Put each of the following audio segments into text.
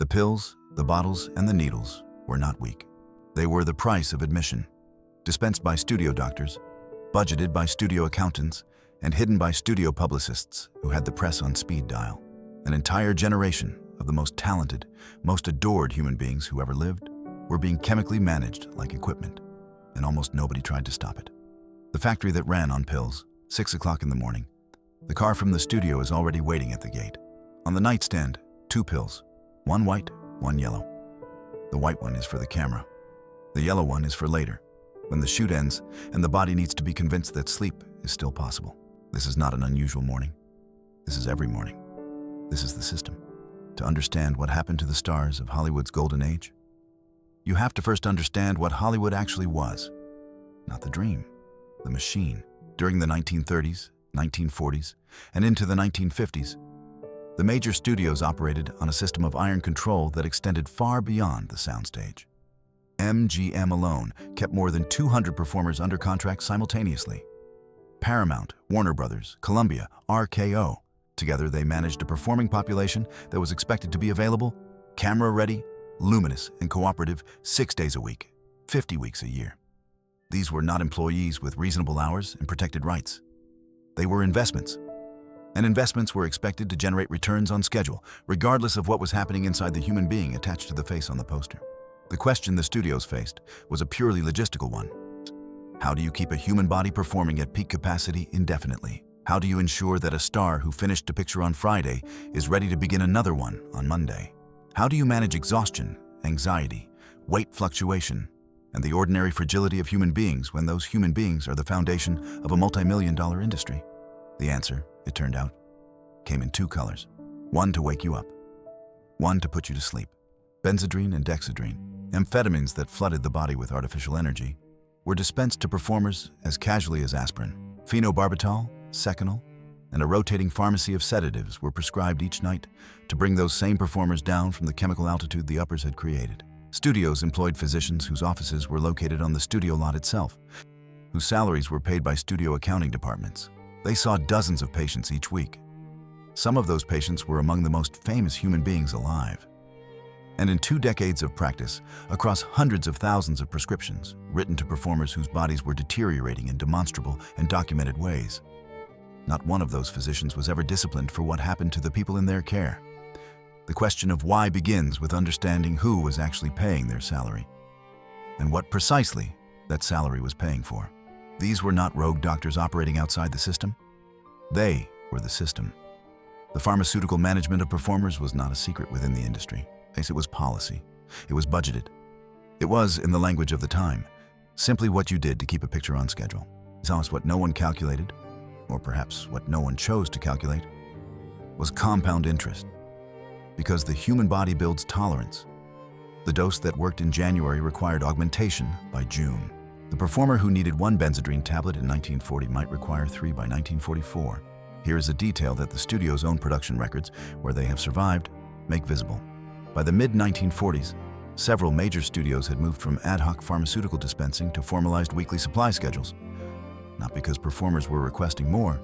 The pills, the bottles, and the needles were not weak. They were the price of admission, dispensed by studio doctors, budgeted by studio accountants, and hidden by studio publicists who had the press on speed dial. An entire generation of the most talented, most adored human beings who ever lived were being chemically managed like equipment, and almost nobody tried to stop it. The factory that ran on pills, 6 o'clock in the morning. The car from the studio is already waiting at the gate. On the nightstand, 2 pills, one white, one yellow. The white one is for the camera. The yellow one is for later, when the shoot ends and the body needs to be convinced that sleep is still possible. This is not an unusual morning. This is every morning. This is the system. To understand what happened to the stars of Hollywood's golden age, you have to first understand what Hollywood actually was. Not the dream, the machine. During the 1930s, 1940s, and into the 1950s, the major studios operated on a system of iron control that extended far beyond the soundstage. MGM alone kept more than 200 performers under contract simultaneously. Paramount, Warner Brothers, Columbia, RKO. Together they managed a performing population that was expected to be available, camera-ready, luminous, and cooperative 6 days a week, 50 weeks a year. These were not employees with reasonable hours and protected rights. They were investments. And investments were expected to generate returns on schedule, regardless of what was happening inside the human being attached to the face on the poster. The question the studios faced was a purely logistical one. How do you keep a human body performing at peak capacity indefinitely? How do you ensure that a star who finished a picture on Friday is ready to begin another one on Monday? How do you manage exhaustion, anxiety, weight fluctuation, and the ordinary fragility of human beings when those human beings are the foundation of a multi-million-dollar industry? The answer, it turned out, came in 2 colors. One to wake you up, one to put you to sleep. Benzedrine and dexedrine, amphetamines that flooded the body with artificial energy, were dispensed to performers as casually as aspirin. Phenobarbital, Seconal, and a rotating pharmacy of sedatives were prescribed each night to bring those same performers down from the chemical altitude the uppers had created. Studios employed physicians whose offices were located on the studio lot itself, whose salaries were paid by studio accounting departments. They saw dozens of patients each week. Some of those patients were among the most famous human beings alive. And in 2 decades of practice, across hundreds of thousands of prescriptions written to performers whose bodies were deteriorating in demonstrable and documented ways, not one of those physicians was ever disciplined for what happened to the people in their care. The question of why begins with understanding who was actually paying their salary, and what precisely that salary was paying for. These were not rogue doctors operating outside the system. They were the system. The pharmaceutical management of performers was not a secret within the industry. It was policy. It was budgeted. It was, in the language of the time, simply what you did to keep a picture on schedule. It's almost what no one calculated, or perhaps what no one chose to calculate, was compound interest. Because the human body builds tolerance. The dose that worked in January required augmentation by June. The performer who needed 1 benzedrine tablet in 1940 might require 3 by 1944. Here is a detail that the studio's own production records, where they have survived, make visible. By the mid-1940s, several major studios had moved from ad hoc pharmaceutical dispensing to formalized weekly supply schedules. Not because performers were requesting more,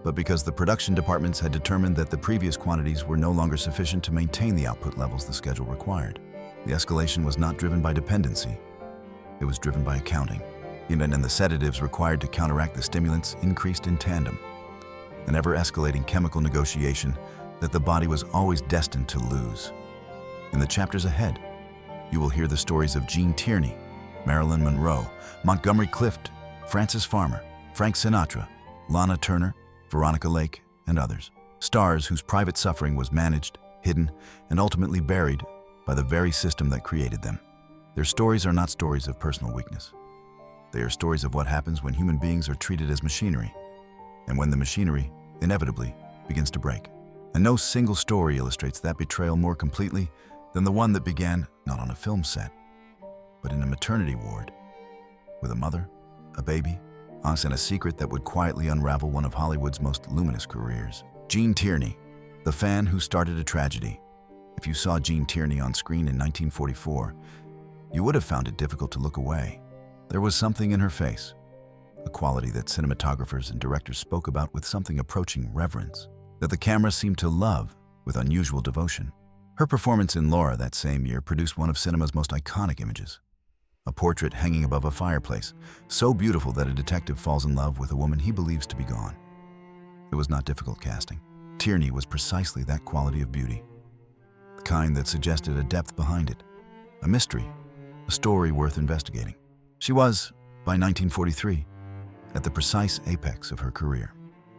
but because the production departments had determined that the previous quantities were no longer sufficient to maintain the output levels the schedule required. The escalation was not driven by dependency. It was driven by accounting. And the sedatives required to counteract the stimulants increased in tandem. An ever-escalating chemical negotiation that the body was always destined to lose. In the chapters ahead, you will hear the stories of Tierney, Marilyn Monroe, Montgomery Clift, Francis Farmer, Frank Sinatra, Lana Turner, Veronica Lake, and others. Stars whose private suffering was managed, hidden, and ultimately buried by the very system that created them. Their stories are not stories of personal weakness. They are stories of what happens when human beings are treated as machinery, and when the machinery, inevitably, begins to break. And no single story illustrates that betrayal more completely than the one that began not on a film set, but in a maternity ward, with a mother, a baby, and a secret that would quietly unravel one of Hollywood's most luminous careers. Tierney, the fan who started a tragedy. If you saw Tierney on screen in 1944, you would have found it difficult to look away. There was something in her face, a quality that cinematographers and directors spoke about with something approaching reverence, that the camera seemed to love with unusual devotion. Her performance in Laura that same year produced one of cinema's most iconic images, a portrait hanging above a fireplace, so beautiful that a detective falls in love with a woman he believes to be gone. It was not difficult casting. Tierney was precisely that quality of beauty, the kind that suggested a depth behind it, a mystery, a story worth investigating. She was, by 1943, at the precise apex of her career,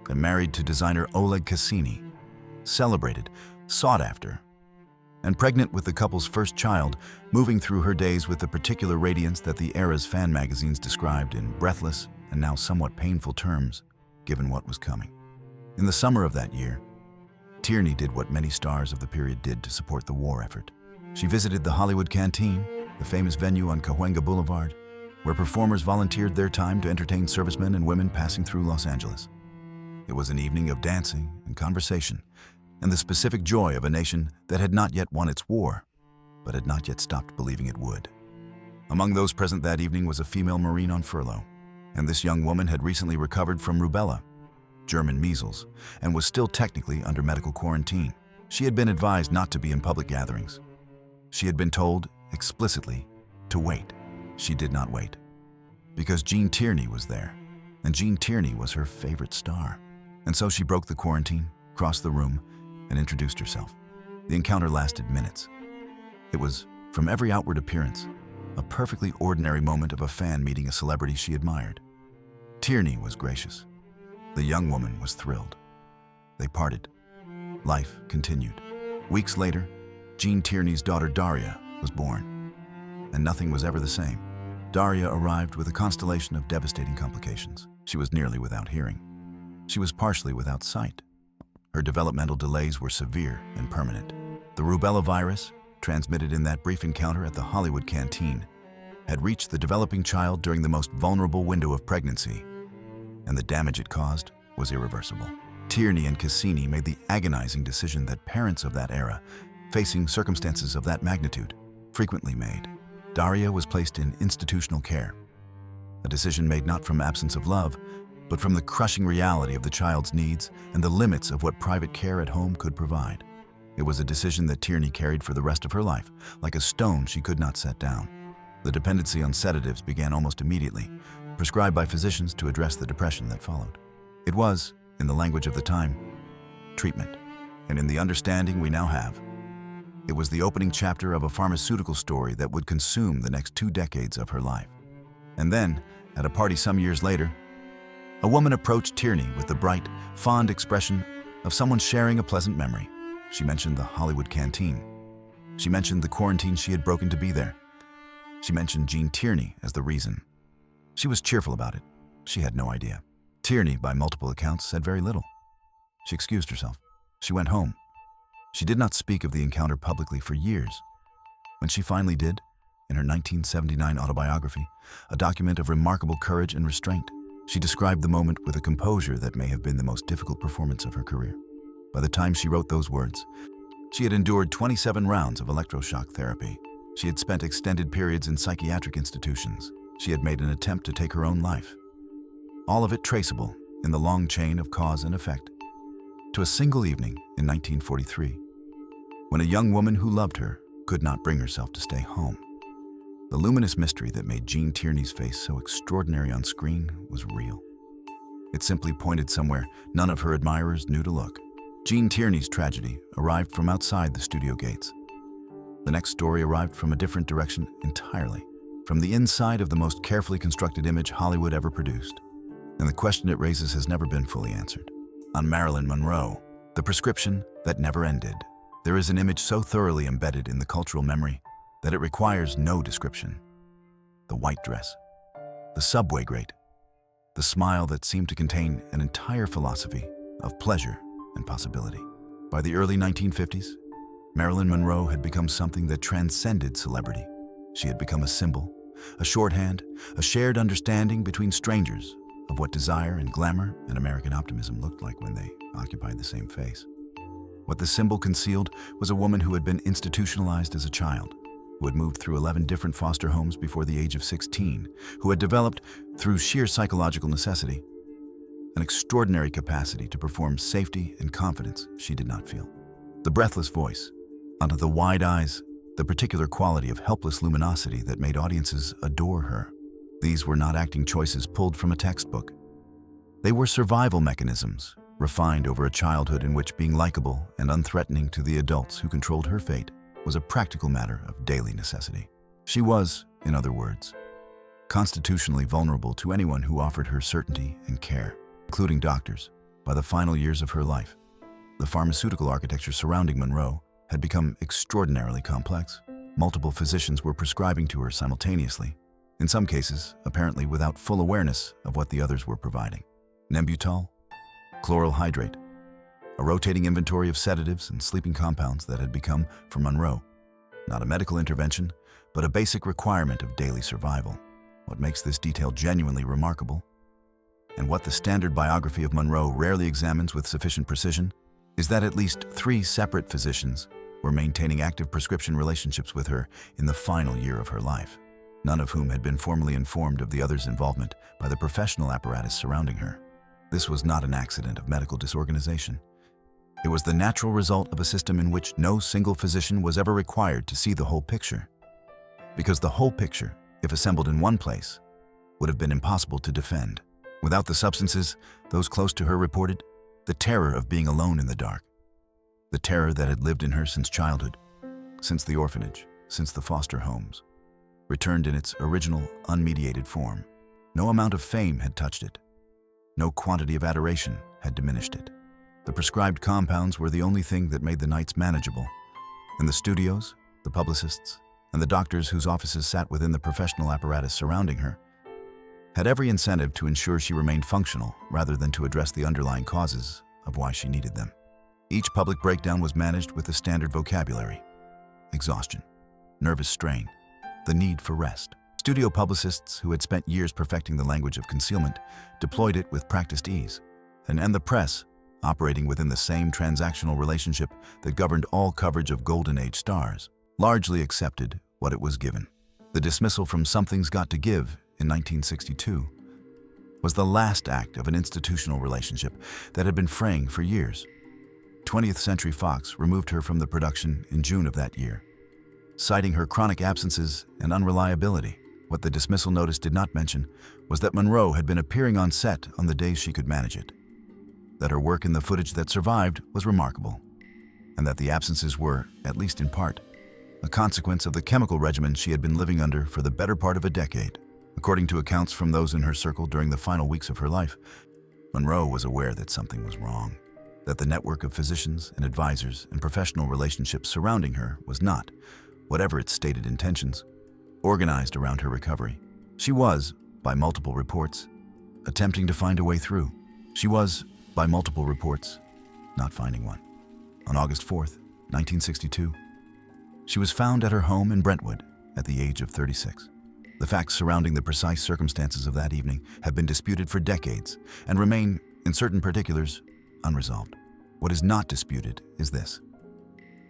and married to designer Oleg Cassini, celebrated, sought after, and pregnant with the couple's first child, moving through her days with the particular radiance that the era's fan magazines described in breathless and now somewhat painful terms, given what was coming. In the summer of that year, Tierney did what many stars of the period did to support the war effort. She visited the Hollywood Canteen, the famous venue on Cahuenga Boulevard, where performers volunteered their time to entertain servicemen and women passing through Los Angeles. It was an evening of dancing and conversation, and the specific joy of a nation that had not yet won its war, but had not yet stopped believing it would. Among those present that evening was a female Marine on furlough, and this young woman had recently recovered from rubella, German measles, and was still technically under medical quarantine. She had been advised not to be in public gatherings. She had been told, explicitly, to wait. She did not wait, because Gene Tierney was there, and Gene Tierney was her favorite star. And so she broke the quarantine, crossed the room, and introduced herself. The encounter lasted minutes. It was, from every outward appearance, a perfectly ordinary moment of a fan meeting a celebrity she admired. Tierney was gracious. The young woman was thrilled. They parted. Life continued. Weeks later, Gene Tierney's daughter Daria was born, and nothing was ever the same. Daria arrived with a constellation of devastating complications. She was nearly without hearing. She was partially without sight. Her developmental delays were severe and permanent. The rubella virus, transmitted in that brief encounter at the Hollywood Canteen, had reached the developing child during the most vulnerable window of pregnancy, and the damage it caused was irreversible. Tierney and Cassini made the agonizing decision that parents of that era, facing circumstances of that magnitude, frequently made. Daria was placed in institutional care, a decision made not from absence of love, but from the crushing reality of the child's needs and the limits of what private care at home could provide. It was a decision that Tierney carried for the rest of her life, like a stone she could not set down. The dependency on sedatives began almost immediately, prescribed by physicians to address the depression that followed. It was, in the language of the time, treatment, and in the understanding we now have, it was the opening chapter of a pharmaceutical story that would consume the next 2 decades of her life. And then, at a party some years later, a woman approached Tierney with the bright, fond expression of someone sharing a pleasant memory. She mentioned the Hollywood Canteen. She mentioned the quarantine she had broken to be there. She mentioned Gene Tierney as the reason. She was cheerful about it. She had no idea. Tierney, by multiple accounts, said very little. She excused herself. She went home. She did not speak of the encounter publicly for years. When she finally did, in her 1979 autobiography, a document of remarkable courage and restraint, she described the moment with a composure that may have been the most difficult performance of her career. By the time she wrote those words, she had endured 27 rounds of electroshock therapy. She had spent extended periods in psychiatric institutions. She had made an attempt to take her own life. All of it traceable, in the long chain of cause and effect, to a single evening in 1943, when a young woman who loved her could not bring herself to stay home. The luminous mystery that made Gene Tierney's face so extraordinary on screen was real. It simply pointed somewhere none of her admirers knew to look. Gene Tierney's tragedy arrived from outside the studio gates. The next story arrived from a different direction entirely, from the inside of the most carefully constructed image Hollywood ever produced. And the question it raises has never been fully answered. On Marilyn Monroe, the prescription that never ended, there is an image so thoroughly embedded in the cultural memory that it requires no description. The white dress, the subway grate, the smile that seemed to contain an entire philosophy of pleasure and possibility. By the early 1950s, Marilyn Monroe had become something that transcended celebrity. She had become a symbol, a shorthand, a shared understanding between strangers of what desire and glamour and American optimism looked like when they occupied the same face. What the symbol concealed was a woman who had been institutionalized as a child, who had moved through 11 different foster homes before the age of 16, who had developed, through sheer psychological necessity, an extraordinary capacity to perform safety and confidence she did not feel. The breathless voice, Under the wide eyes, the particular quality of helpless luminosity that made audiences adore her. These were not acting choices pulled from a textbook. They were survival mechanisms, refined over a childhood in which being likable and unthreatening to the adults who controlled her fate was a practical matter of daily necessity. She was, in other words, constitutionally vulnerable to anyone who offered her certainty and care, including doctors. By the final years of her life, the pharmaceutical architecture surrounding Monroe had become extraordinarily complex. Multiple physicians were prescribing to her simultaneously, in some cases apparently without full awareness of what the others were providing. Nembutal, chloral hydrate, a rotating inventory of sedatives and sleeping compounds that had become, for Monroe, not a medical intervention, but a basic requirement of daily survival. What makes this detail genuinely remarkable, and what the standard biography of Monroe rarely examines with sufficient precision, is that at least 3 separate physicians were maintaining active prescription relationships with her in the final year of her life, none of whom had been formally informed of the other's involvement by the professional apparatus surrounding her. This was not an accident of medical disorganization. It was the natural result of a system in which no single physician was ever required to see the whole picture. Because the whole picture, if assembled in one place, would have been impossible to defend. Without the substances, those close to her reported the terror of being alone in the dark. The terror that had lived in her since childhood, since the orphanage, since the foster homes, returned in its original, unmediated form. No amount of fame had touched it. No quantity of adoration had diminished it. The prescribed compounds were the only thing that made the nights manageable, and the studios, the publicists, and the doctors whose offices sat within the professional apparatus surrounding her had every incentive to ensure she remained functional rather than to address the underlying causes of why she needed them. Each public breakdown was managed with the standard vocabulary: exhaustion, nervous strain, the need for rest. Studio publicists who had spent years perfecting the language of concealment deployed it with practiced ease, and the press, operating within the same transactional relationship that governed all coverage of Golden Age stars, largely accepted what it was given. The dismissal from Something's Got to Give in 1962 was the last act of an institutional relationship that had been fraying for years. 20th Century Fox removed her from the production in June of that year, citing her chronic absences and unreliability. What the dismissal notice did not mention was that Monroe had been appearing on set on the days she could manage it, that her work in the footage that survived was remarkable, and that the absences were, at least in part, a consequence of the chemical regimen she had been living under for the better part of a decade. According to accounts from those in her circle during the final weeks of her life, Monroe was aware that something was wrong, that the network of physicians and advisors and professional relationships surrounding her was not, whatever its stated intentions, organized around her recovery. She was, by multiple reports, attempting to find a way through. She was, by multiple reports, not finding one. On August 4th, 1962, she was found at her home in Brentwood at the age of 36. The facts surrounding the precise circumstances of that evening have been disputed for decades and remain, in certain particulars, unresolved. What is not disputed is this: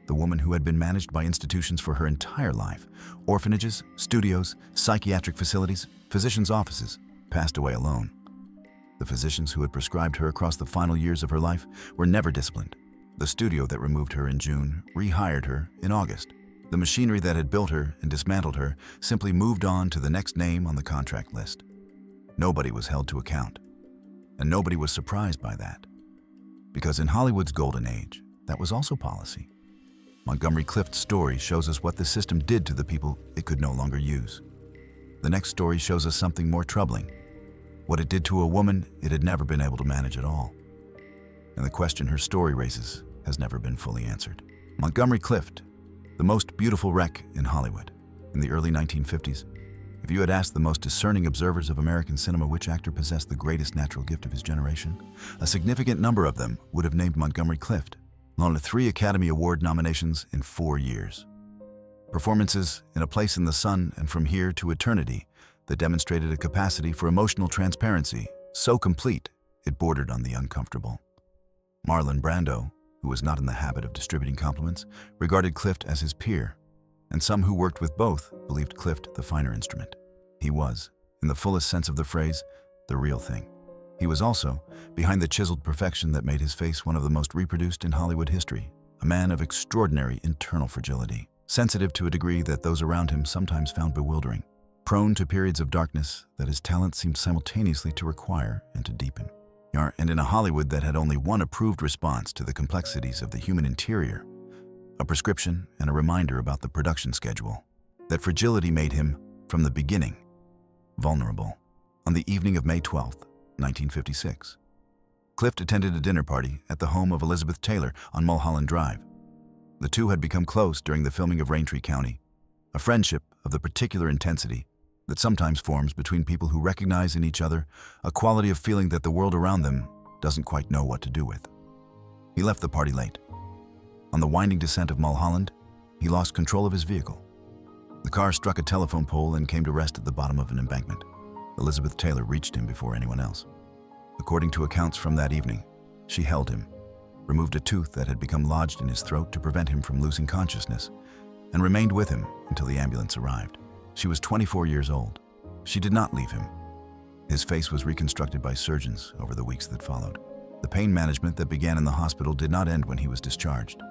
the woman who had been managed by institutions for her entire life, orphanages, studios, psychiatric facilities, physicians' offices, passed away alone. The physicians who had prescribed her across the final years of her life were never disciplined. The studio that removed her in June rehired her in August. The machinery that had built her and dismantled her simply moved on to the next name on the contract list. Nobody was held to account, and nobody was surprised by that, because in Hollywood's golden age, that was also policy. Montgomery Clift's story shows us what the system did to the people it could no longer use. The next story shows us something more troubling: what it did to a woman it had never been able to manage at all. And the question her story raises has never been fully answered. Montgomery Clift, the most beautiful wreck in Hollywood. In the early 1950s, if you had asked the most discerning observers of American cinema which actor possessed the greatest natural gift of his generation, a significant number of them would have named Montgomery Clift, along with 3 Academy Award nominations in 4 years. Performances in A Place in the Sun and From Here to Eternity that demonstrated a capacity for emotional transparency so complete it bordered on the uncomfortable. Marlon Brando, who was not in the habit of distributing compliments, regarded Clift as his peer, and some who worked with both believed Clift the finer instrument. He was, in the fullest sense of the phrase, the real thing. He was also, behind the chiseled perfection that made his face one of the most reproduced in Hollywood history, a man of extraordinary internal fragility, sensitive to a degree that those around him sometimes found bewildering, prone to periods of darkness that his talent seemed simultaneously to require and to deepen. And in a Hollywood that had only one approved response to the complexities of the human interior, a prescription and a reminder about the production schedule, that fragility made him, from the beginning, vulnerable. On the evening of May 12, 1956, Clift attended a dinner party at the home of Elizabeth Taylor on Mulholland Drive. The two had become close during the filming of Raintree County, a friendship of the particular intensity that sometimes forms between people who recognize in each other a quality of feeling that the world around them doesn't quite know what to do with. He left the party late. On the winding descent of Mulholland, he lost control of his vehicle. The car struck a telephone pole and came to rest at the bottom of an embankment. Elizabeth Taylor reached him before anyone else. According to accounts from that evening, she held him, removed a tooth that had become lodged in his throat to prevent him from losing consciousness, and remained with him until the ambulance arrived. She was 24 years old. She did not leave him. His face was reconstructed by surgeons over the weeks that followed. The pain management that began in the hospital did not end when he was discharged.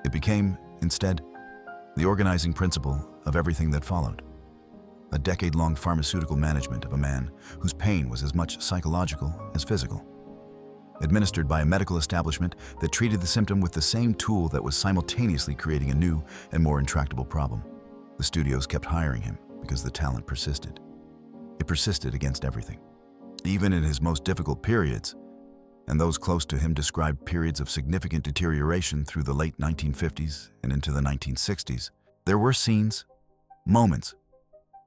It became, instead, the organizing principle of everything that followed. A decade-long pharmaceutical management of a man whose pain was as much psychological as physical. Administered by a medical establishment that treated the symptom with the same tool that was simultaneously creating a new and more intractable problem. The studios kept hiring him because the talent persisted. It persisted against everything. Even in his most difficult periods, and those close to him described periods of significant deterioration through the late 1950s and into the 1960s, there were scenes, moments,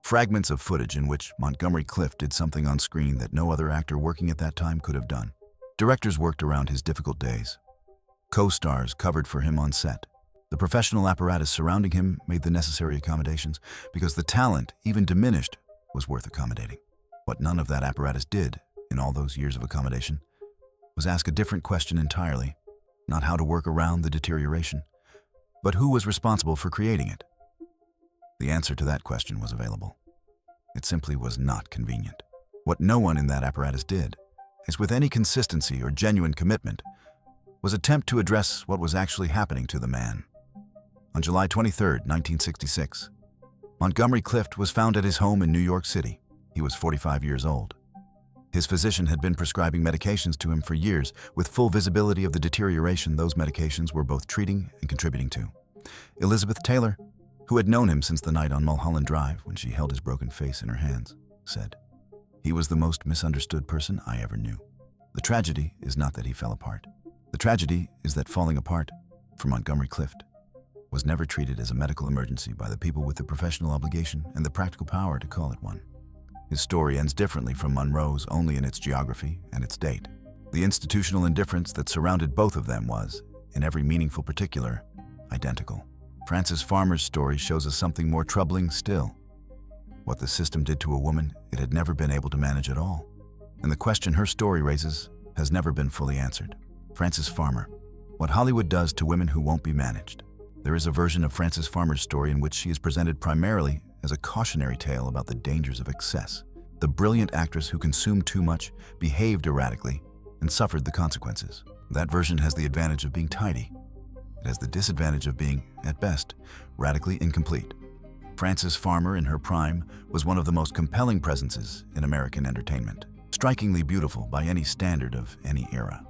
fragments of footage in which Montgomery Clift did something on screen that no other actor working at that time could have done. Directors worked around his difficult days. Co-stars covered for him on set. The professional apparatus surrounding him made the necessary accommodations because the talent, even diminished, was worth accommodating. What none of that apparatus did, in all those years of accommodation, was ask a different question entirely, not how to work around the deterioration, but who was responsible for creating it. The answer to that question was available. It simply was not convenient. What no one in that apparatus did, as with any consistency or genuine commitment, was attempt to address what was actually happening to the man. On July 23, 1966, Montgomery Clift was found at his home in New York City. He was 45 years old. His physician had been prescribing medications to him for years, with full visibility of the deterioration those medications were both treating and contributing to. Elizabeth Taylor, who had known him since the night on Mulholland Drive when she held his broken face in her hands, said, "He was the most misunderstood person I ever knew. The tragedy is not that he fell apart. The tragedy is that falling apart, for Montgomery Clift, was never treated as a medical emergency by the people with the professional obligation and the practical power to call it one." His story ends differently from Monroe's only in its geography and its date. The institutional indifference that surrounded both of them was, in every meaningful particular, identical. Frances Farmer's story shows us something more troubling still. What the system did to a woman it had never been able to manage at all. And the question her story raises has never been fully answered. Frances Farmer, what Hollywood does to women who won't be managed. There is a version of Frances Farmer's story in which she is presented primarily as a cautionary tale about the dangers of excess. The brilliant actress who consumed too much, behaved erratically, and suffered the consequences. That version has the advantage of being tidy. It has the disadvantage of being, at best, radically incomplete. Frances Farmer in her prime was one of the most compelling presences in American entertainment. Strikingly beautiful by any standard of any era.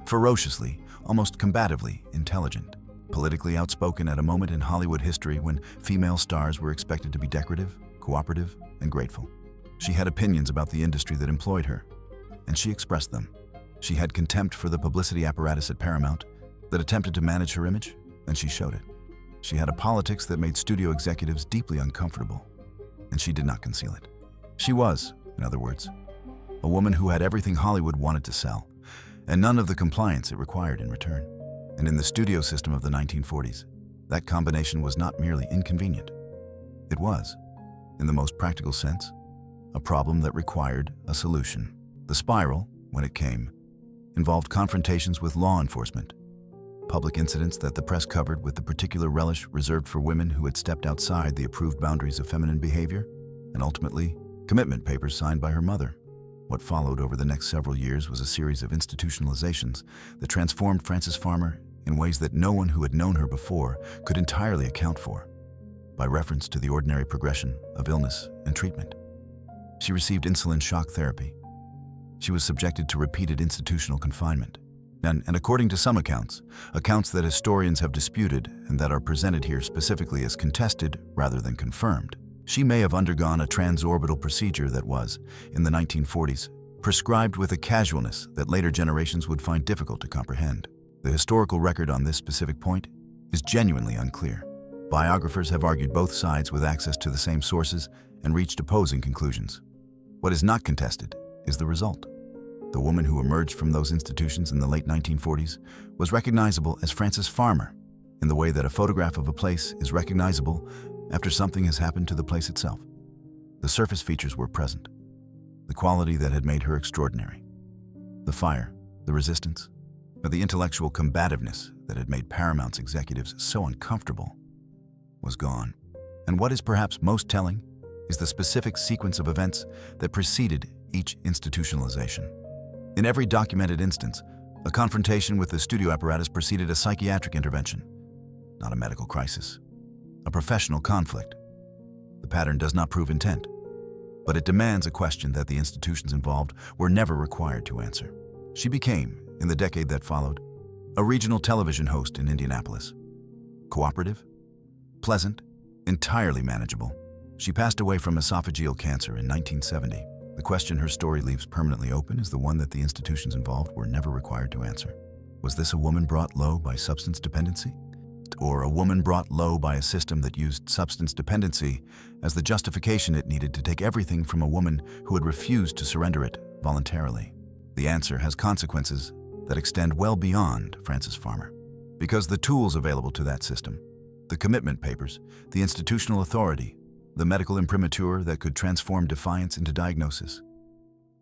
Ferociously, almost combatively intelligent. Politically outspoken at a moment in Hollywood history when female stars were expected to be decorative, cooperative, and grateful. She had opinions about the industry that employed her, and she expressed them. She had contempt for the publicity apparatus at Paramount that attempted to manage her image, and she showed it. She had a politics that made studio executives deeply uncomfortable, and she did not conceal it. She was, in other words, a woman who had everything Hollywood wanted to sell, and none of the compliance it required in return. And in the studio system of the 1940s, that combination was not merely inconvenient. It was, in the most practical sense, a problem that required a solution. The spiral, when it came, involved confrontations with law enforcement, public incidents that the press covered with the particular relish reserved for women who had stepped outside the approved boundaries of feminine behavior, and ultimately, commitment papers signed by her mother. What followed over the next several years was a series of institutionalizations that transformed Frances Farmer in ways that no one who had known her before could entirely account for, by reference to the ordinary progression of illness and treatment. She received insulin shock therapy. She was subjected to repeated institutional confinement. And according to some accounts that historians have disputed and that are presented here specifically as contested rather than confirmed, she may have undergone a transorbital procedure that was, in the 1940s, prescribed with a casualness that later generations would find difficult to comprehend. The historical record on this specific point is genuinely unclear. Biographers have argued both sides with access to the same sources and reached opposing conclusions. What is not contested is the result. The woman who emerged from those institutions in the late 1940s was recognizable as Frances Farmer, in the way that a photograph of a place is recognizable after something has happened to the place itself. The surface features were present, the quality that had made her extraordinary. The fire, the resistance, or the intellectual combativeness that had made Paramount's executives so uncomfortable was gone. And what is perhaps most telling is the specific sequence of events that preceded each institutionalization. In every documented instance, a confrontation with the studio apparatus preceded a psychiatric intervention, not a medical crisis, a professional conflict. The pattern does not prove intent, but it demands a question that the institutions involved were never required to answer. She became, in the decade that followed, a regional television host in Indianapolis. Cooperative, pleasant, entirely manageable. She passed away from esophageal cancer in 1970. The question her story leaves permanently open is the one that the institutions involved were never required to answer. Was this a woman brought low by substance dependency? Or a woman brought low by a system that used substance dependency as the justification it needed to take everything from a woman who had refused to surrender it voluntarily? The answer has consequences that extend well beyond Frances Farmer. Because the tools available to that system, the commitment papers, the institutional authority, the medical imprimatur that could transform defiance into diagnosis,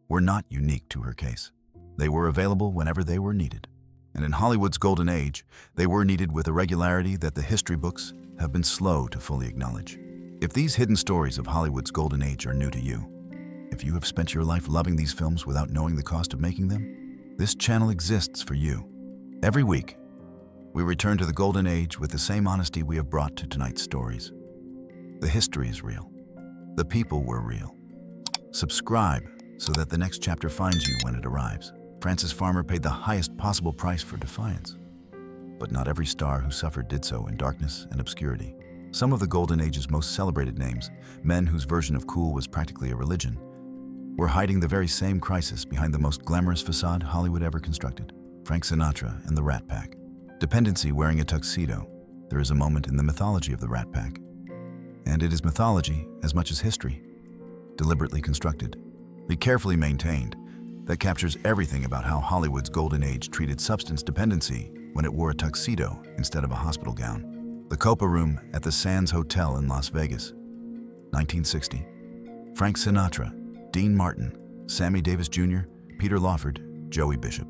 were not unique to her case. They were available whenever they were needed. And in Hollywood's golden age, they were needed with a regularity that the history books have been slow to fully acknowledge. If these hidden stories of Hollywood's golden age are new to you, if you have spent your life loving these films without knowing the cost of making them, this channel exists for you. Every week, we return to the golden age with the same honesty we have brought to tonight's stories. The history is real. The people were real. Subscribe so that the next chapter finds you when it arrives. Frances Farmer paid the highest possible price for defiance. But not every star who suffered did so in darkness and obscurity. Some of the Golden Age's most celebrated names, men whose version of cool was practically a religion, were hiding the very same crisis behind the most glamorous facade Hollywood ever constructed. Frank Sinatra and the Rat Pack. Dependency wearing a tuxedo. There is a moment in the mythology of the Rat Pack. And it is mythology as much as history, deliberately constructed, yet carefully maintained, that captures everything about how Hollywood's golden age treated substance dependency when it wore a tuxedo instead of a hospital gown. The Copa Room at the Sands Hotel in Las Vegas, 1960. Frank Sinatra, Dean Martin, Sammy Davis Jr., Peter Lawford, Joey Bishop.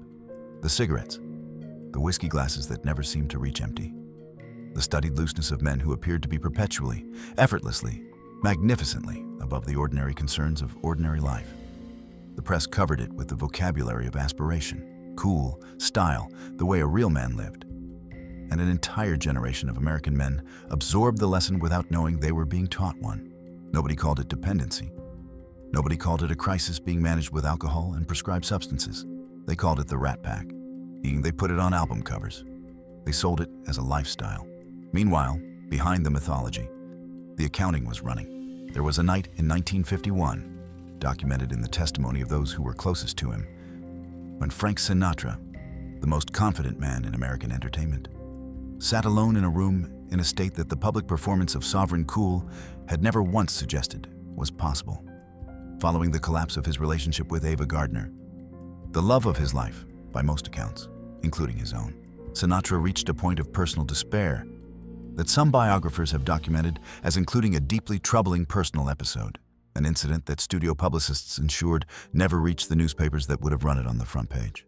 The cigarettes, the whiskey glasses that never seemed to reach empty. The studied looseness of men who appeared to be perpetually, effortlessly, magnificently above the ordinary concerns of ordinary life. The press covered it with the vocabulary of aspiration, cool, style, the way a real man lived. And an entire generation of American men absorbed the lesson without knowing they were being taught one. Nobody called it dependency. Nobody called it a crisis being managed with alcohol and prescribed substances. They called it the Rat Pack. They put it on album covers. They sold it as a lifestyle. Meanwhile, behind the mythology, the accounting was running. There was a night in 1951, documented in the testimony of those who were closest to him, when Frank Sinatra, the most confident man in American entertainment, sat alone in a room in a state that the public performance of Sovereign Cool had never once suggested was possible. Following the collapse of his relationship with Ava Gardner, the love of his life, by most accounts, including his own, Sinatra reached a point of personal despair that some biographers have documented as including a deeply troubling personal episode, an incident that studio publicists ensured never reached the newspapers that would have run it on the front page.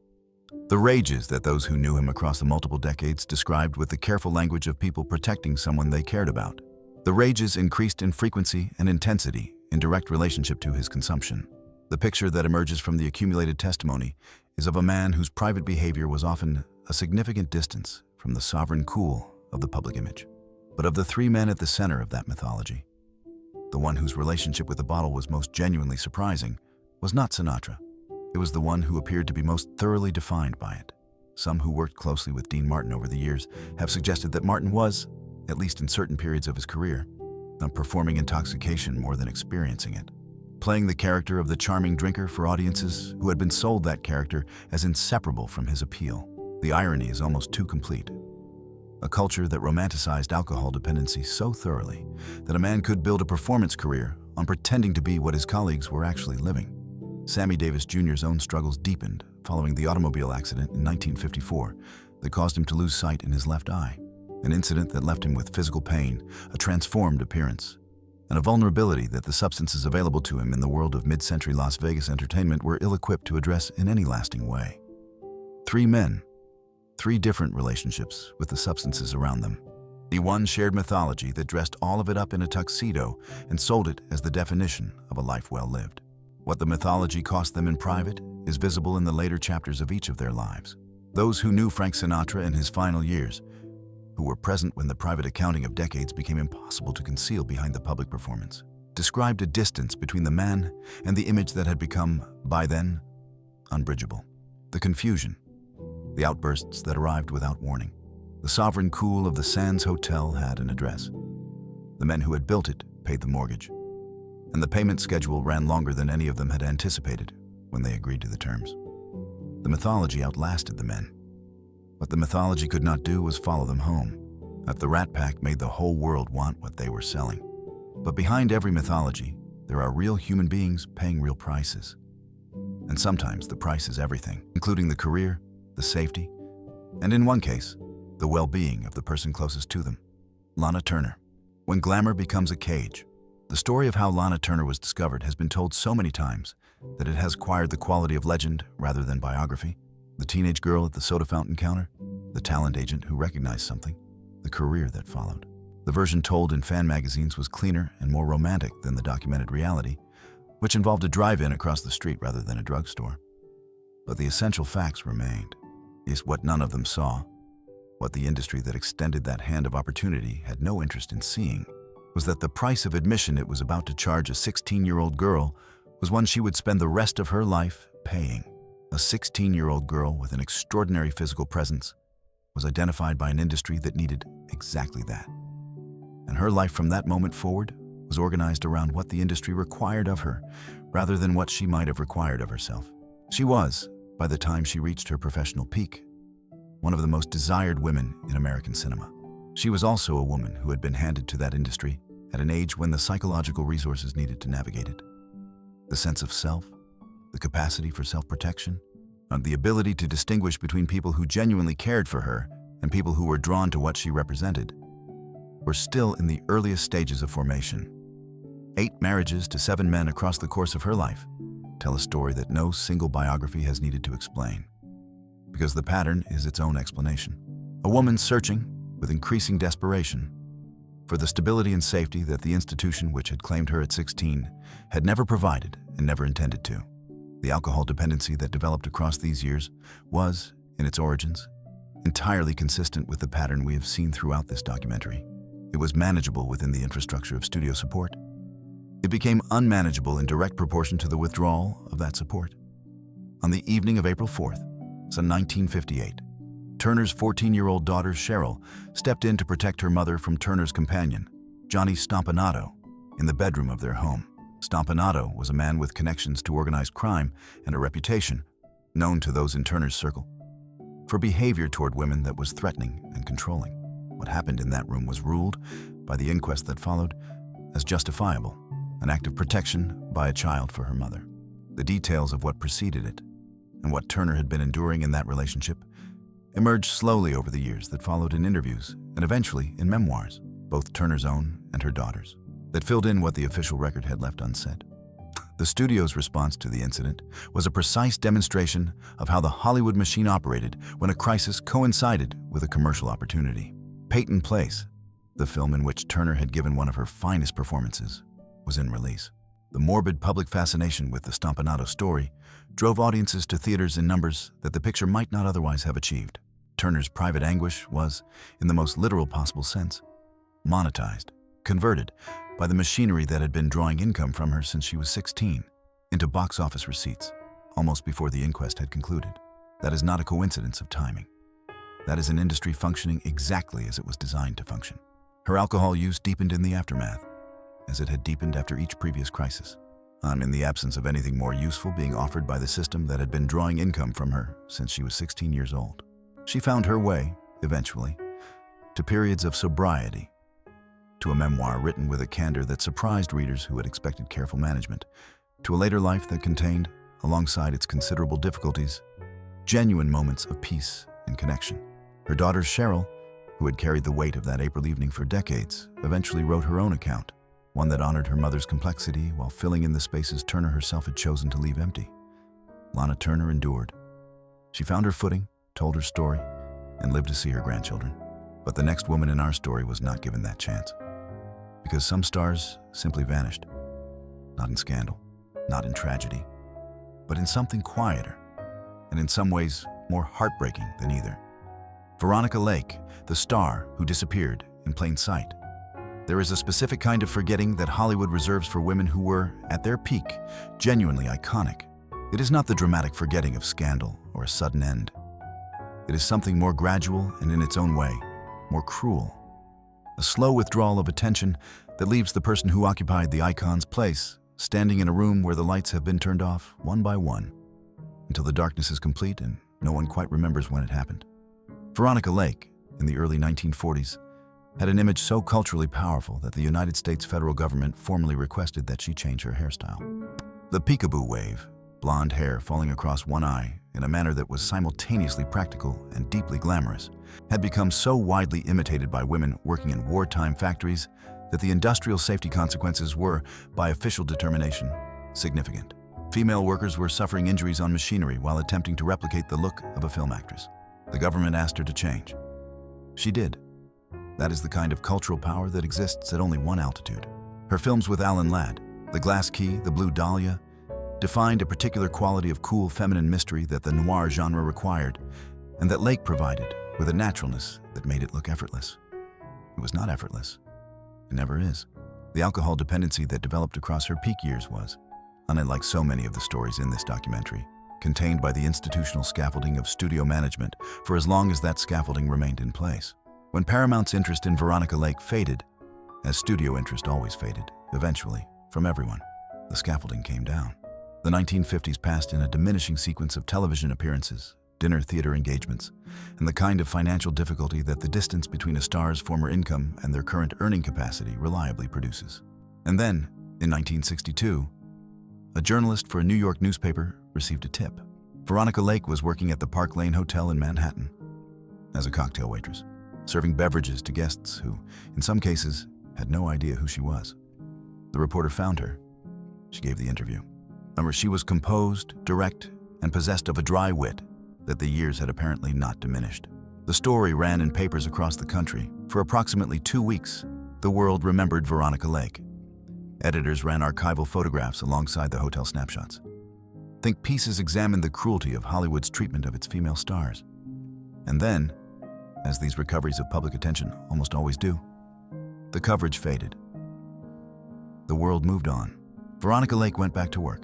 The rages that those who knew him across the multiple decades described with the careful language of people protecting someone they cared about. The rages increased in frequency and intensity in direct relationship to his consumption. The picture that emerges from the accumulated testimony is of a man whose private behavior was often a significant distance from the sovereign cool of the public image. But of the three men at the center of that mythology, the one whose relationship with the bottle was most genuinely surprising was not Sinatra. It was the one who appeared to be most thoroughly defined by it. Some who worked closely with Dean Martin over the years have suggested that Martin was, at least in certain periods of his career, performing intoxication more than experiencing it, playing the character of the charming drinker for audiences who had been sold that character as inseparable from his appeal. The irony is almost too complete. A culture that romanticized alcohol dependency so thoroughly that a man could build a performance career on pretending to be what his colleagues were actually living. Sammy Davis Jr.'s own struggles deepened following the automobile accident in 1954 that caused him to lose sight in his left eye, an incident that left him with physical pain, a transformed appearance, and a vulnerability that the substances available to him in the world of mid-century Las Vegas entertainment were ill-equipped to address in any lasting way. Three men, three different relationships with the substances around them. The one shared mythology that dressed all of it up in a tuxedo and sold it as the definition of a life well lived. What the mythology cost them in private is visible in the later chapters of each of their lives. Those who knew Frank Sinatra in his final years, who were present when the private accounting of decades became impossible to conceal behind the public performance, described a distance between the man and the image that had become, by then, unbridgeable. The confusion, the outbursts that arrived without warning. The sovereign cool of the Sands Hotel had an address. The men who had built it paid the mortgage, and the payment schedule ran longer than any of them had anticipated when they agreed to the terms. The mythology outlasted the men. What the mythology could not do was follow them home. That the Rat Pack made the whole world want what they were selling. But behind every mythology, there are real human beings paying real prices. And sometimes the price is everything, including the career, the safety, and in one case, the well-being of the person closest to them. Lana Turner. When glamour becomes a cage. The story of how Lana Turner was discovered has been told so many times that it has acquired the quality of legend rather than biography. The teenage girl at the soda fountain counter, the talent agent who recognized something, the career that followed. The version told in fan magazines was cleaner and more romantic than the documented reality, which involved a drive-in across the street rather than a drugstore. But the essential facts remained. Is what none of them saw, what the industry that extended that hand of opportunity had no interest in seeing, was that the price of admission it was about to charge a 16-year-old girl was one she would spend the rest of her life paying. A 16-year-old girl with an extraordinary physical presence was identified by an industry that needed exactly that. And her life from that moment forward was organized around what the industry required of her, rather than what she might have required of herself. She was, by the time she reached her professional peak, one of the most desired women in American cinema. She was also a woman who had been handed to that industry at an age when the psychological resources needed to navigate it. The sense of self, the capacity for self-protection, and the ability to distinguish between people who genuinely cared for her and people who were drawn to what she represented, were still in the earliest stages of formation. 8 marriages to 7 men across the course of her life tell a story that no single biography has needed to explain, because the pattern is its own explanation. A woman searching, with increasing desperation, for the stability and safety that the institution which had claimed her at 16 had never provided and never intended to. The alcohol dependency that developed across these years was, in its origins, entirely consistent with the pattern we have seen throughout this documentary. It was manageable within the infrastructure of studio support. It became unmanageable in direct proportion to the withdrawal of that support. On the evening of April 4th, 1958, Turner's 14-year-old daughter, Cheryl, stepped in to protect her mother from Turner's companion, Johnny Stompanato, in the bedroom of their home. Stompanato was a man with connections to organized crime and a reputation, known to those in Turner's circle, for behavior toward women that was threatening and controlling. What happened in that room was ruled, by the inquest that followed, as justifiable, an act of protection by a child for her mother. The details of what preceded it, and what Turner had been enduring in that relationship, emerged slowly over the years that followed in interviews and eventually in memoirs, both Turner's own and her daughter's, that filled in what the official record had left unsaid. The studio's response to the incident was a precise demonstration of how the Hollywood machine operated when a crisis coincided with a commercial opportunity. Peyton Place, the film in which Turner had given one of her finest performances, was in release. The morbid public fascination with the Stompanato story drove audiences to theaters in numbers that the picture might not otherwise have achieved. Turner's private anguish was, in the most literal possible sense, monetized, converted by the machinery that had been drawing income from her since she was 16 into box office receipts, almost before the inquest had concluded. That is not a coincidence of timing. That is an industry functioning exactly as it was designed to function. Her alcohol use deepened in the aftermath, as it had deepened after each previous crisis, in the absence of anything more useful being offered by the system that had been drawing income from her since she was 16 years old. She found her way, eventually, to periods of sobriety, to a memoir written with a candor that surprised readers who had expected careful management, to a later life that contained, alongside its considerable difficulties, genuine moments of peace and connection. Her daughter Cheryl, who had carried the weight of that April evening for decades, eventually wrote her own account, one that honored her mother's complexity while filling in the spaces Turner herself had chosen to leave empty. Lana Turner endured. She found her footing, told her story, and lived to see her grandchildren. But the next woman in our story was not given that chance. Because some stars simply vanished. Not in scandal, not in tragedy, but in something quieter, and in some ways more heartbreaking than either. Veronica Lake, the star who disappeared in plain sight. There is a specific kind of forgetting that Hollywood reserves for women who were, at their peak, genuinely iconic. It is not the dramatic forgetting of scandal or a sudden end. It is something more gradual and in its own way, more cruel. A slow withdrawal of attention that leaves the person who occupied the icon's place standing in a room where the lights have been turned off one by one until the darkness is complete and no one quite remembers when it happened. Veronica Lake, in the early 1940s, had an image so culturally powerful that the United States federal government formally requested that she change her hairstyle. The peekaboo wave, blonde hair falling across one eye in a manner that was simultaneously practical and deeply glamorous, had become so widely imitated by women working in wartime factories that the industrial safety consequences were, by official determination, significant. Female workers were suffering injuries on machinery while attempting to replicate the look of a film actress. The government asked her to change. She did. That is the kind of cultural power that exists at only one altitude. Her films with Alan Ladd, The Glass Key, The Blue Dahlia, defined a particular quality of cool feminine mystery that the noir genre required, and that Lake provided with a naturalness that made it look effortless. It was not effortless. It never is. The alcohol dependency that developed across her peak years was, unlike so many of the stories in this documentary, contained by the institutional scaffolding of studio management for as long as that scaffolding remained in place. When Paramount's interest in Veronica Lake faded, as studio interest always faded, eventually, from everyone, the scaffolding came down. The 1950s passed in a diminishing sequence of television appearances, dinner theater engagements, and the kind of financial difficulty that the distance between a star's former income and their current earning capacity reliably produces. And then, in 1962, a journalist for a New York newspaper received a tip. Veronica Lake was working at the Park Lane Hotel in Manhattan as a cocktail waitress, serving beverages to guests who, in some cases, had no idea who she was. The reporter found her. She gave the interview. She was composed, direct, and possessed of a dry wit that the years had apparently not diminished. The story ran in papers across the country. For approximately 2 weeks, the world remembered Veronica Lake. Editors ran archival photographs alongside the hotel snapshots. Think pieces examined the cruelty of Hollywood's treatment of its female stars. And then, as these recoveries of public attention almost always do, the coverage faded. The world moved on. Veronica Lake went back to work.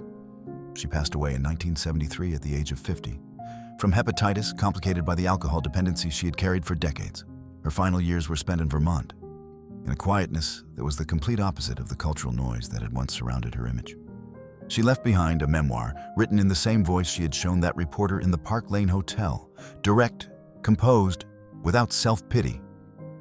She passed away in 1973 at the age of 50, from hepatitis complicated by the alcohol dependency she had carried for decades. Her final years were spent in Vermont, in a quietness that was the complete opposite of the cultural noise that had once surrounded her image. She left behind a memoir written in the same voice she had shown that reporter in the Park Lane Hotel, direct, composed, without self-pity,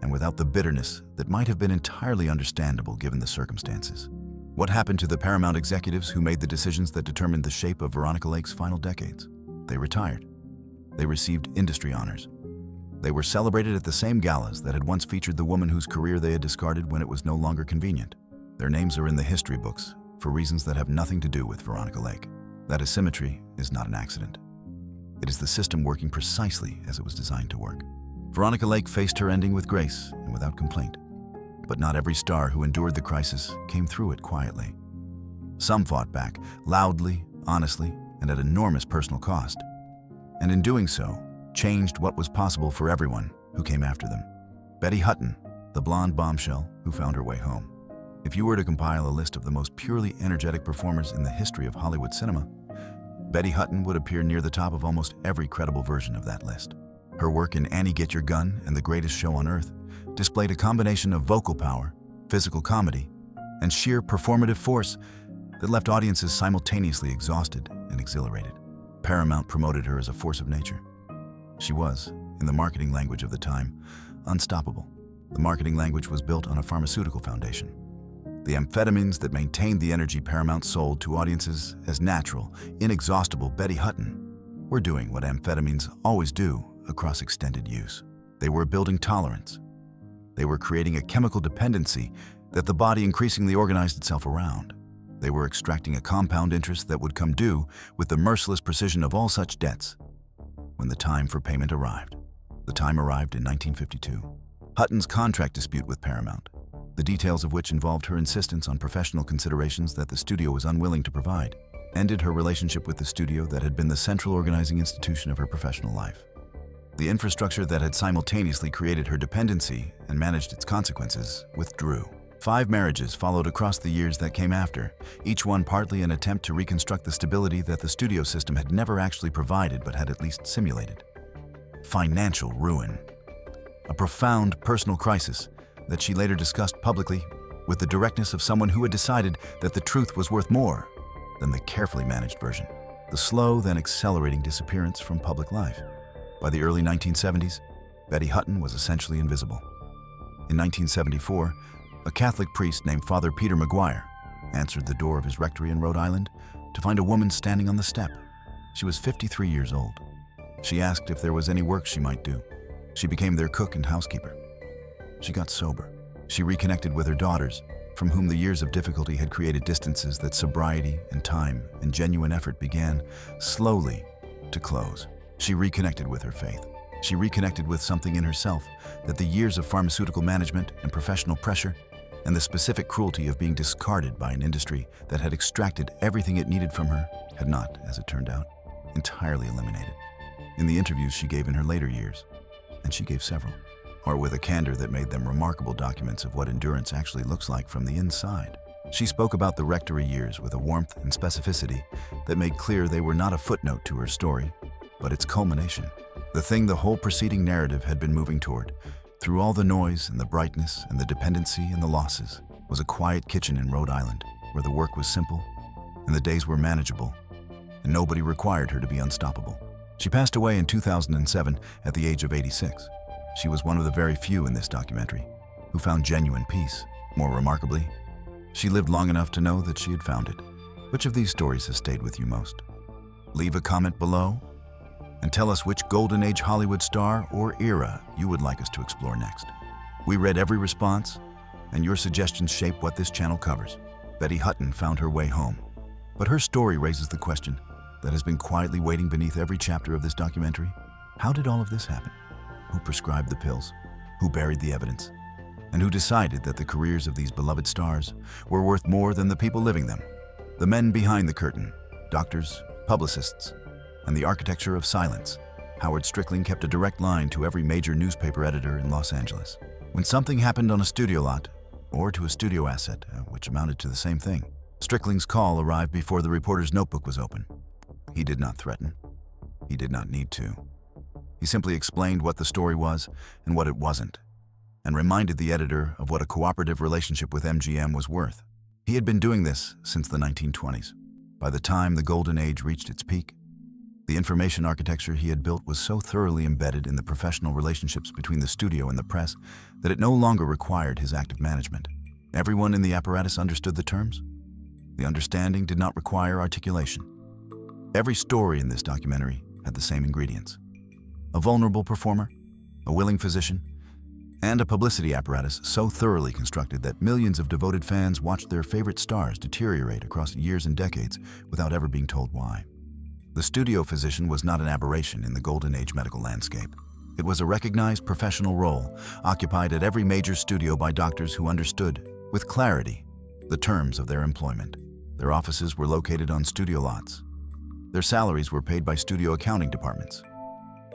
and without the bitterness that might have been entirely understandable given the circumstances. What happened to the Paramount executives who made the decisions that determined the shape of Veronica Lake's final decades? They retired. They received industry honors. They were celebrated at the same galas that had once featured the woman whose career they had discarded when it was no longer convenient. Their names are in the history books for reasons that have nothing to do with Veronica Lake. That asymmetry is not an accident. It is the system working precisely as it was designed to work. Veronica Lake faced her ending with grace and without complaint. But not every star who endured the crisis came through it quietly. Some fought back, loudly, honestly, and at enormous personal cost. And in doing so, changed what was possible for everyone who came after them. Betty Hutton, the blonde bombshell who found her way home. If you were to compile a list of the most purely energetic performers in the history of Hollywood cinema, Betty Hutton would appear near the top of almost every credible version of that list. Her work in Annie Get Your Gun and The Greatest Show on Earth displayed a combination of vocal power, physical comedy, and sheer performative force that left audiences simultaneously exhausted and exhilarated. Paramount promoted her as a force of nature. She was, in the marketing language of the time, unstoppable. The marketing language was built on a pharmaceutical foundation. The amphetamines that maintained the energy Paramount sold to audiences as natural, inexhaustible Betty Hutton were doing what amphetamines always do across extended use. They were building tolerance. They were creating a chemical dependency that the body increasingly organized itself around. They were extracting a compound interest that would come due with the merciless precision of all such debts when the time for payment arrived. The time arrived in 1952. Hutton's contract dispute with Paramount, the details of which involved her insistence on professional considerations that the studio was unwilling to provide, ended her relationship with the studio that had been the central organizing institution of her professional life. The infrastructure that had simultaneously created her dependency and managed its consequences withdrew. 5 marriages followed across the years that came after, each one partly an attempt to reconstruct the stability that the studio system had never actually provided but had at least simulated. Financial ruin. A profound personal crisis that she later discussed publicly with the directness of someone who had decided that the truth was worth more than the carefully managed version. The slow, then accelerating disappearance from public life. By the early 1970s, Betty Hutton was essentially invisible. In 1974, a Catholic priest named Father Peter McGuire answered the door of his rectory in Rhode Island to find a woman standing on the step. She was 53 years old. She asked if there was any work she might do. She became their cook and housekeeper. She got sober. She reconnected with her daughters, from whom the years of difficulty had created distances that sobriety and time and genuine effort began slowly to close. She reconnected with her faith. She reconnected with something in herself that the years of pharmaceutical management and professional pressure and the specific cruelty of being discarded by an industry that had extracted everything it needed from her had not, as it turned out, entirely eliminated. In the interviews she gave in her later years, and she gave several, or with a candor that made them remarkable documents of what endurance actually looks like from the inside. She spoke about the rectory years with a warmth and specificity that made clear they were not a footnote to her story, but its culmination. The thing the whole preceding narrative had been moving toward, through all the noise and the brightness and the dependency and the losses, was a quiet kitchen in Rhode Island where the work was simple and the days were manageable, and nobody required her to be unstoppable. She passed away in 2007 at the age of 86. She was one of the very few in this documentary who found genuine peace. More remarkably, she lived long enough to know that she had found it. Which of these stories has stayed with you most? Leave a comment below and tell us which Golden Age Hollywood star or era you would like us to explore next. We read every response, and your suggestions shape what this channel covers. Betty Hutton found her way home, but her story raises the question that has been quietly waiting beneath every chapter of this documentary. How did all of this happen? Who prescribed the pills? Who buried the evidence? And who decided that the careers of these beloved stars were worth more than the people living them? The men behind the curtain, doctors, publicists, and the architecture of silence. Howard Strickling kept a direct line to every major newspaper editor in Los Angeles. When something happened on a studio lot, or to a studio asset, which amounted to the same thing, Strickling's call arrived before the reporter's notebook was open. He did not threaten. He did not need to. He simply explained what the story was and what it wasn't, and reminded the editor of what a cooperative relationship with MGM was worth. He had been doing this since the 1920s. By the time the Golden Age reached its peak, the information architecture he had built was so thoroughly embedded in the professional relationships between the studio and the press that it no longer required his active management. Everyone in the apparatus understood the terms. The understanding did not require articulation. Every story in this documentary had the same ingredients: a vulnerable performer, a willing physician, and a publicity apparatus so thoroughly constructed that millions of devoted fans watched their favorite stars deteriorate across years and decades without ever being told why. The studio physician was not an aberration in the Golden Age medical landscape. It was a recognized professional role occupied at every major studio by doctors who understood, with clarity, the terms of their employment. Their offices were located on studio lots. Their salaries were paid by studio accounting departments.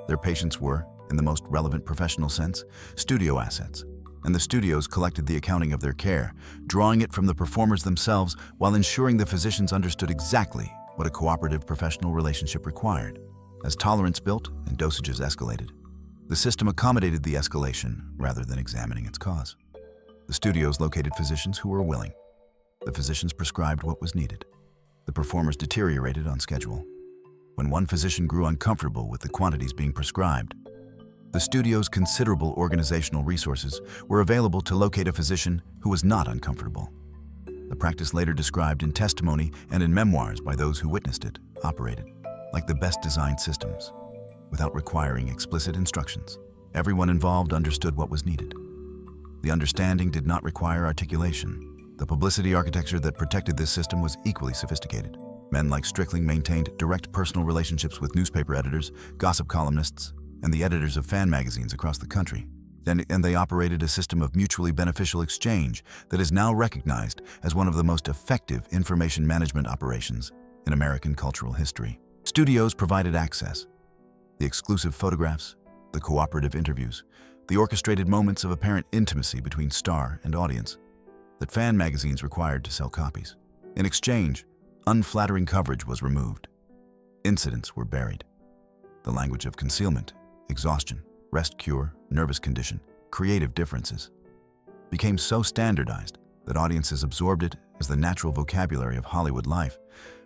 Their patients were, in the most relevant professional sense, studio assets, and the studios collected the accounting of their care, drawing it from the performers themselves while ensuring the physicians understood exactly what a cooperative professional relationship required. As tolerance built and dosages escalated, the system accommodated the escalation rather than examining its cause. The studios located physicians who were willing. The physicians prescribed what was needed. The performers deteriorated on schedule. When one physician grew uncomfortable with the quantities being prescribed, the studio's considerable organizational resources were available to locate a physician who was not uncomfortable. The practice later described in testimony and in memoirs by those who witnessed it operated like the best designed systems, without requiring explicit instructions. Everyone involved understood what was needed. The understanding did not require articulation. The publicity architecture that protected this system was equally sophisticated. Men like Strickling maintained direct personal relationships with newspaper editors, gossip columnists, and the editors of fan magazines across the country. And they operated a system of mutually beneficial exchange that is now recognized as one of the most effective information management operations in American cultural history. Studios provided access. The exclusive photographs, the cooperative interviews, the orchestrated moments of apparent intimacy between star and audience that fan magazines required to sell copies. In exchange, unflattering coverage was removed. Incidents were buried. The language of concealment, exhaustion, rest cure, nervous condition, creative differences became so standardized that audiences absorbed it as the natural vocabulary of Hollywood life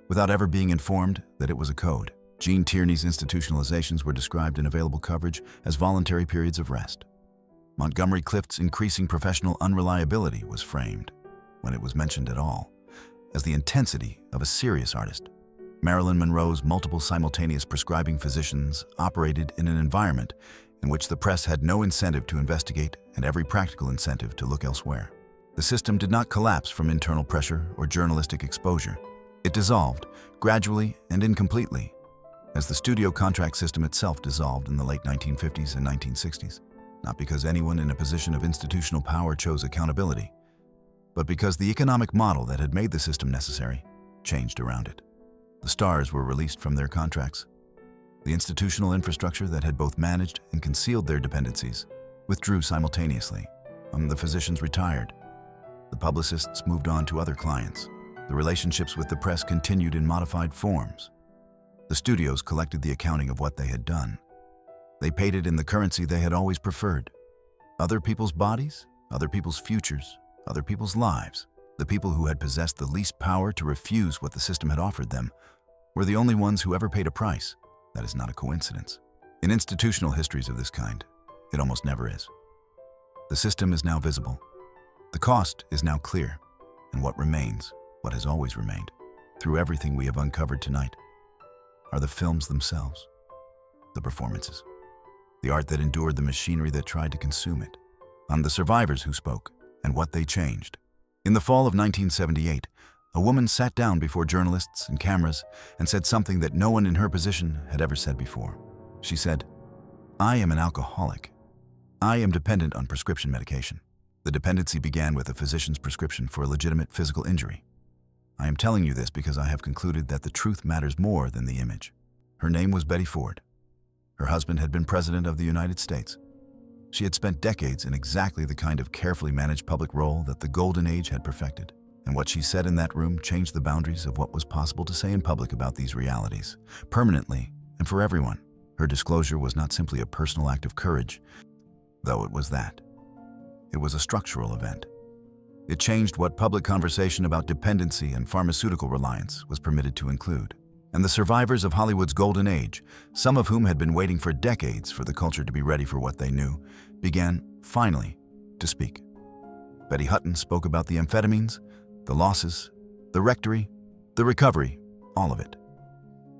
without ever being informed that it was a code. Gene Tierney's institutionalizations were described in available coverage as voluntary periods of rest. Montgomery Clift's increasing professional unreliability was framed, when it was mentioned at all, as the intensity of a serious artist. Marilyn Monroe's multiple simultaneous prescribing physicians operated in an environment in which the press had no incentive to investigate and every practical incentive to look elsewhere. The system did not collapse from internal pressure or journalistic exposure. It dissolved, gradually and incompletely, as the studio contract system itself dissolved in the late 1950s and 1960s, not because anyone in a position of institutional power chose accountability, but because the economic model that had made the system necessary changed around it. The stars were released from their contracts. The institutional infrastructure that had both managed and concealed their dependencies withdrew simultaneously. The physicians retired. The publicists moved on to other clients. The relationships with the press continued in modified forms. The studios collected the accounting of what they had done. They paid it in the currency they had always preferred. Other people's bodies, other people's futures, other people's lives. The people who had possessed the least power to refuse what the system had offered them were the only ones who ever paid a price. That is not a coincidence. In institutional histories of this kind, it almost never is. The system is now visible. The cost is now clear. And what remains, what has always remained, through everything we have uncovered tonight, are the films themselves, the performances, the art that endured the machinery that tried to consume it, on the survivors who spoke and what they changed. In the fall of 1978, a woman sat down before journalists and cameras and said something that no one in her position had ever said before. She said, "I am an alcoholic. I am dependent on prescription medication. The dependency began with a physician's prescription for a legitimate physical injury. I am telling you this because I have concluded that the truth matters more than the image." Her name was Betty Ford. Her husband had been president of the United States. She had spent decades in exactly the kind of carefully managed public role that the Golden Age had perfected. And what she said in that room changed the boundaries of what was possible to say in public about these realities, permanently and for everyone. Her disclosure was not simply a personal act of courage, though it was that. It was a structural event. It changed what public conversation about dependency and pharmaceutical reliance was permitted to include. And the survivors of Hollywood's Golden Age, some of whom had been waiting for decades for the culture to be ready for what they knew, began, finally, to speak. Betty Hutton spoke about the amphetamines, the losses, the rectory, the recovery, all of it,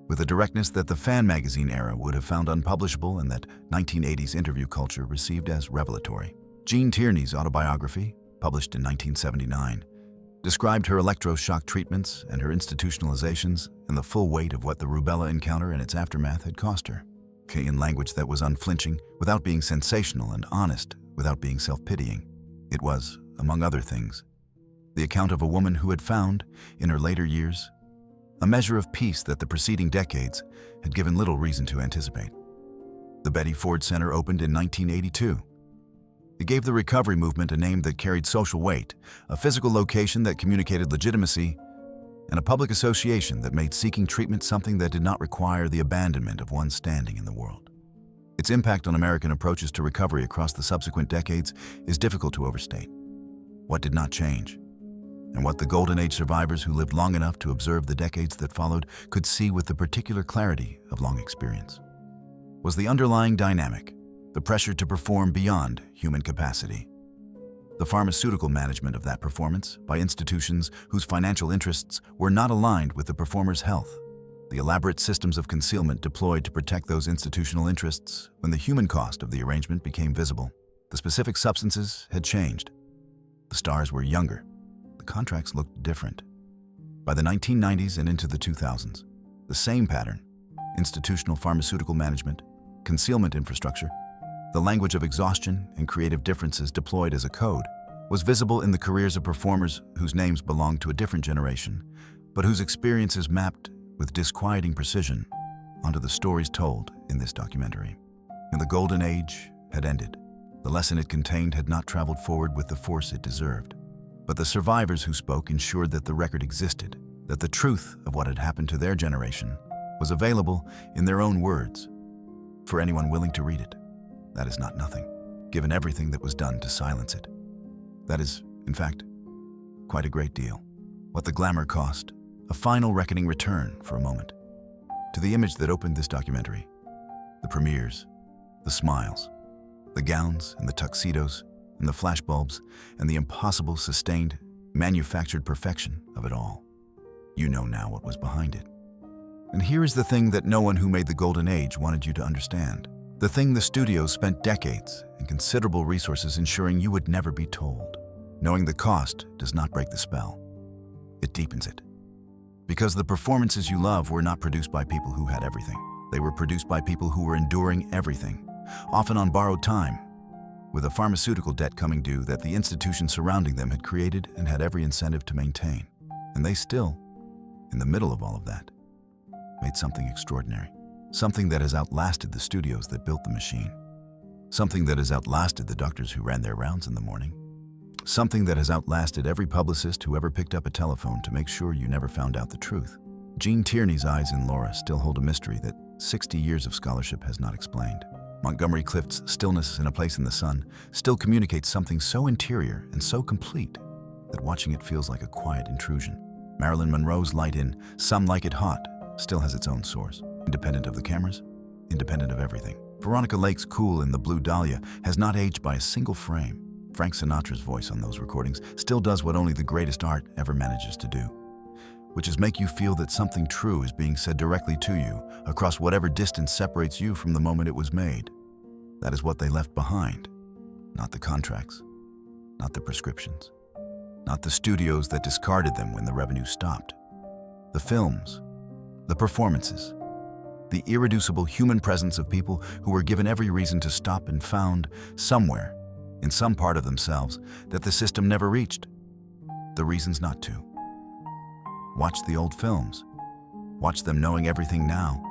with a directness that the fan magazine era would have found unpublishable and that 1980s interview culture received as revelatory. Gene Tierney's autobiography, published in 1979, described her electroshock treatments and her institutionalizations and the full weight of what the rubella encounter and its aftermath had cost her, in language that was unflinching without being sensational and honest without being self-pitying. It was, among other things, the account of a woman who had found, in her later years, a measure of peace that the preceding decades had given little reason to anticipate. The Betty Ford Center opened in 1982. It gave the recovery movement a name that carried social weight, a physical location that communicated legitimacy, and a public association that made seeking treatment something that did not require the abandonment of one's standing in the world. Its impact on American approaches to recovery across the subsequent decades is difficult to overstate. What did not change, and what the Golden Age survivors who lived long enough to observe the decades that followed could see with the particular clarity of long experience, was the underlying dynamic, the pressure to perform beyond human capacity. The pharmaceutical management of that performance by institutions whose financial interests were not aligned with the performer's health. The elaborate systems of concealment deployed to protect those institutional interests when the human cost of the arrangement became visible. The specific substances had changed. The stars were younger. The contracts looked different. By the 1990s and into the 2000s, the same pattern, institutional pharmaceutical management, concealment infrastructure, the language of exhaustion and creative differences deployed as a code, was visible in the careers of performers whose names belonged to a different generation, but whose experiences mapped with disquieting precision onto the stories told in this documentary. And the Golden Age had ended. The lesson it contained had not traveled forward with the force it deserved. But the survivors who spoke ensured that the record existed, that the truth of what had happened to their generation was available in their own words for anyone willing to read it. That is not nothing, given everything that was done to silence it. That is, in fact, quite a great deal. What the glamour cost, a final reckoning return for a moment to the image that opened this documentary. The premieres, the smiles, the gowns and the tuxedos and the flashbulbs and the impossible, sustained, manufactured perfection of it all. You know now what was behind it. And here is the thing that no one who made the Golden Age wanted you to understand. The thing the studios spent decades and considerable resources ensuring you would never be told. Knowing the cost does not break the spell. It deepens it. Because the performances you love were not produced by people who had everything. They were produced by people who were enduring everything, often on borrowed time, with a pharmaceutical debt coming due that the institution surrounding them had created and had every incentive to maintain. And they still, in the middle of all of that, made something extraordinary. Something that has outlasted the studios that built the machine. Something that has outlasted the doctors who ran their rounds in the morning. Something that has outlasted every publicist who ever picked up a telephone to make sure you never found out the truth. Gene Tierney's eyes in Laura still hold a mystery that 60 years of scholarship has not explained. Montgomery Clift's Stillness in a Place in the Sun still communicates something so interior and so complete that watching it feels like a quiet intrusion. Marilyn Monroe's light in Some Like It Hot still has its own source. Independent of the cameras, independent of everything. Veronica Lake's Cool in the Blue Dahlia has not aged by a single frame. Frank Sinatra's voice on those recordings still does what only the greatest art ever manages to do, which is make you feel that something true is being said directly to you across whatever distance separates you from the moment it was made. That is what they left behind, not the contracts, not the prescriptions, not the studios that discarded them when the revenue stopped. The films, the performances, the irreducible human presence of people who were given every reason to stop and found somewhere, in some part of themselves, that the system never reached. The reasons not to. Watch the old films. Watch them knowing everything now.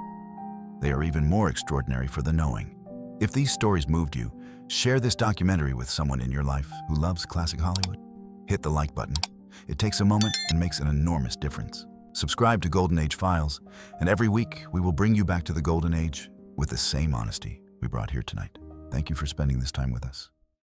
They are even more extraordinary for the knowing. If these stories moved you, share this documentary with someone in your life who loves classic Hollywood. Hit the like button. It takes a moment and makes an enormous difference. Subscribe to Golden Age Files, and every week we will bring you back to the Golden Age with the same honesty we brought here tonight. Thank you for spending this time with us.